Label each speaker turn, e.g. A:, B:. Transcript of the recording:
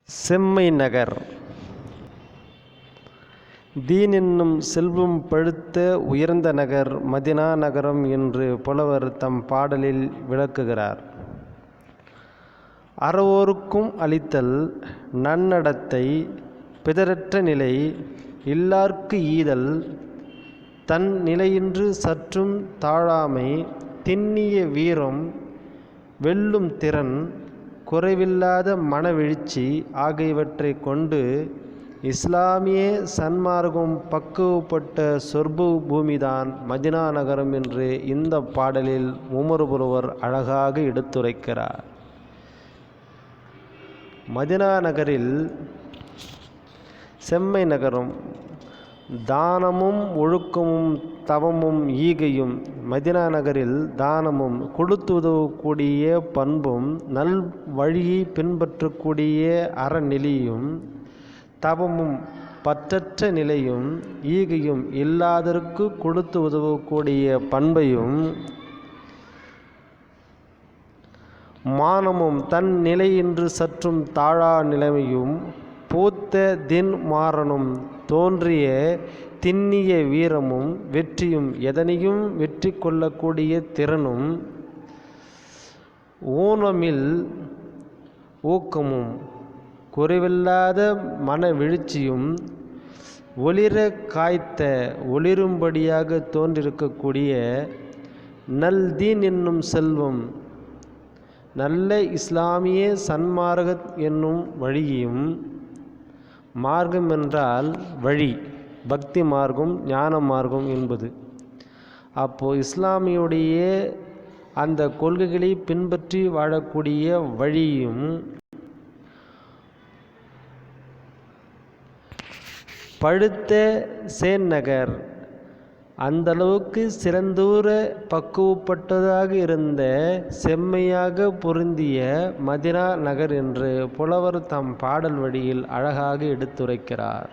A: செம்மை நகர். தீன் என்னும் செல்வம் பழுத்த உயர்ந்த நகர் மதினா நகரம் என்று புலவர் தம் பாடலில் விளக்குகிறார். அறவோருக்கும் அளித்தல், நன்னடத்தை, பிதரற்ற நிலை, இல்லார்க்கு ஈதல், தன் நிலையின்று சற்றும் தாழாமை, திண்ணிய வீரம், வெல்லும் திறன், குறைவில்லாத மனவெழுச்சி ஆகியவற்றை கொண்டு இஸ்லாமிய சன்மார்க்கம் பக்குவப்பட்ட சொர்ப பூமிதான் மதினா நகரம் என்று இந்த பாடலில் உமர் புலவர் அழகாக எடுத்துரைக்கிறார். மதினா நகரில் செம்மை நகரம், தானமும் ஒழுக்கமும் தவமும் ஈகையும். மதினா நகரில் தானமும், கொடுத்து உதவக்கூடிய பண்பும், நல் வழியை பின்பற்றக்கூடிய அறநெறியும், தவமும் பற்றற்ற நிலையும், ஈகையும் இல்லாதற்கு கொடுத்து உதவக்கூடிய பண்பையும், மானமும் தன் நிலையின்று சற்றும் தாழா நிலைமையும், பூத்த தின் மாறனும் தோன்றிய திண்ணிய வீரமும், வெற்றியும் எதனையும் வெற்றி கொள்ளக்கூடிய திறனும், ஊனமில் ஊக்கமும், குறைவில்லாத மனவெழுச்சியும், ஒளிர காய்த்த ஒளிரும்படியாக தோன்றிருக்கக்கூடிய நல்தீன் என்னும் செல்வம், நல்ல இஸ்லாமிய சன்மார்க்கம் என்னும் வழியும். மார்க்கம் என்றால் வழி, பக்தி மார்க்கம், ஞான மார்க்கம் என்பது. அப்போது இஸ்லாமியுடைய அந்த கொள்கைகளை பின்பற்றி வாழக்கூடிய வழியும், பழுத்த சேநகர், அந்தளவுக்கு சிறந்தூர பக்குவப்பட்டதாக இருந்த செம்மையாக பொருந்திய மதினா நகர் என்று புலவர் தம் பாடல் வழியில் அழகாக எடுத்துரைக்கிறார்.